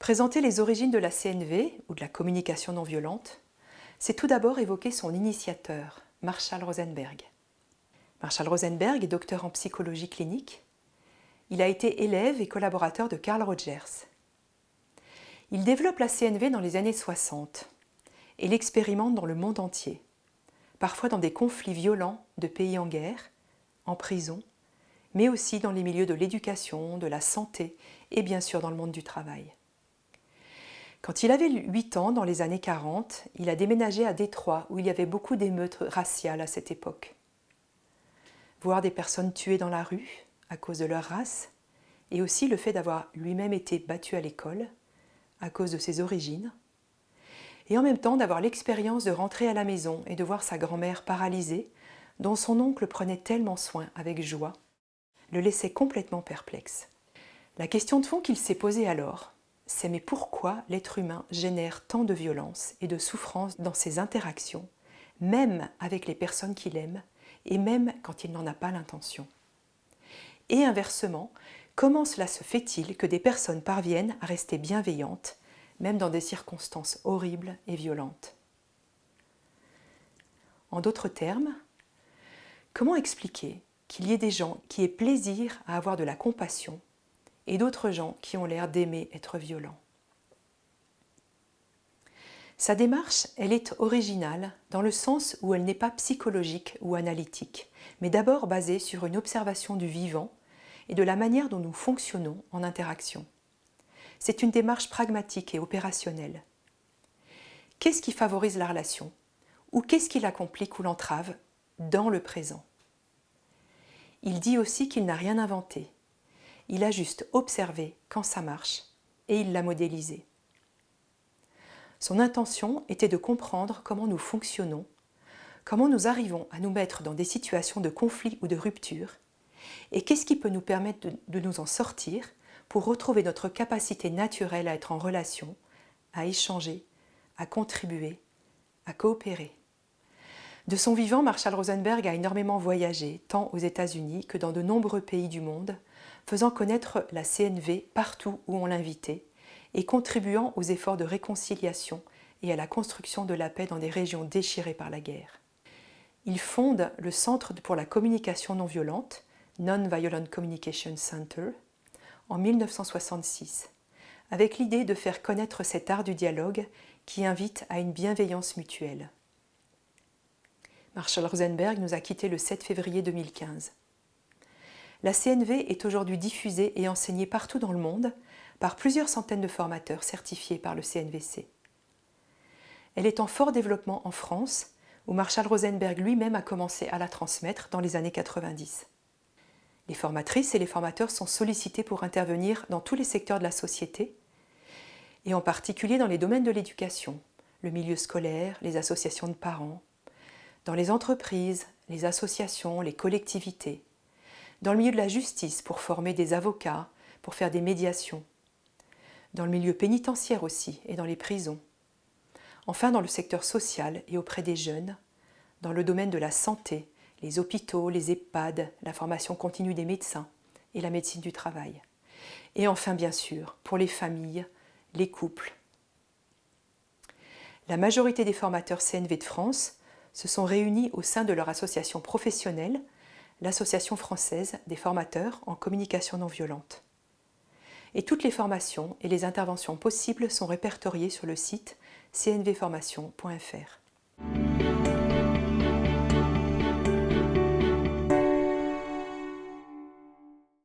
Présenter les origines de la CNV, ou de la communication non violente, c'est tout d'abord évoquer son initiateur, Marshall Rosenberg. Marshall Rosenberg est docteur en psychologie clinique. Il a été élève et collaborateur de Carl Rogers. Il développe la CNV dans les années 60 et l'expérimente dans le monde entier, parfois dans des conflits violents de pays en guerre, en prison, mais aussi dans les milieux de l'éducation, de la santé et bien sûr dans le monde du travail. Quand il avait 8 ans, dans les années 40, il a déménagé à Détroit où il y avait beaucoup d'émeutes raciales à cette époque. Voir des personnes tuées dans la rue à cause de leur race et aussi le fait d'avoir lui-même été battu à l'école à cause de ses origines et en même temps d'avoir l'expérience de rentrer à la maison et de voir sa grand-mère paralysée dont son oncle prenait tellement soin avec joie, le laissait complètement perplexe. La question de fond qu'il s'est posée alors, c'est mais pourquoi l'être humain génère tant de violence et de souffrance dans ses interactions, même avec les personnes qu'il aime et même quand il n'en a pas l'intention? Et inversement, comment cela se fait-il que des personnes parviennent à rester bienveillantes, même dans des circonstances horribles et violentes? En d'autres termes, comment expliquer qu'il y ait des gens qui aient plaisir à avoir de la compassion et d'autres gens qui ont l'air d'aimer être violents? Sa démarche, elle est originale dans le sens où elle n'est pas psychologique ou analytique, mais d'abord basée sur une observation du vivant et de la manière dont nous fonctionnons en interaction. C'est une démarche pragmatique et opérationnelle. Qu'est-ce qui favorise la relation? Ou qu'est-ce qui la complique ou l'entrave dans le présent? Il dit aussi qu'il n'a rien inventé. Il a juste observé quand ça marche et il l'a modélisé. Son intention était de comprendre comment nous fonctionnons, comment nous arrivons à nous mettre dans des situations de conflit ou de rupture, et qu'est-ce qui peut nous permettre de nous en sortir pour retrouver notre capacité naturelle à être en relation, à échanger, à contribuer, à coopérer. De son vivant, Marshall Rosenberg a énormément voyagé, tant aux États-Unis que dans de nombreux pays du monde, faisant connaître la CNV partout où on l'invitait et contribuant aux efforts de réconciliation et à la construction de la paix dans des régions déchirées par la guerre. Il fonde le Centre pour la communication non violente, Non-Violent Communication Center, en 1966, avec l'idée de faire connaître cet art du dialogue qui invite à une bienveillance mutuelle. Marshall Rosenberg nous a quittés le 7 février 2015. La CNV est aujourd'hui diffusée et enseignée partout dans le monde par plusieurs centaines de formateurs certifiés par le CNVC. Elle est en fort développement en France, où Marshall Rosenberg lui-même a commencé à la transmettre dans les années 90. Les formatrices et les formateurs sont sollicités pour intervenir dans tous les secteurs de la société, et en particulier dans les domaines de l'éducation, le milieu scolaire, les associations de parents, dans les entreprises, les associations, les collectivités, dans le milieu de la justice pour former des avocats, pour faire des médiations, dans le milieu pénitentiaire aussi et dans les prisons, enfin dans le secteur social et auprès des jeunes, dans le domaine de la santé, les hôpitaux, les EHPAD, la formation continue des médecins et la médecine du travail. Et enfin, bien sûr, pour les familles, les couples. La majorité des formateurs CNV de France se sont réunis au sein de leur association professionnelle, l'Association française des formateurs en communication non violente. Et toutes les formations et les interventions possibles sont répertoriées sur le site cnvformation.fr.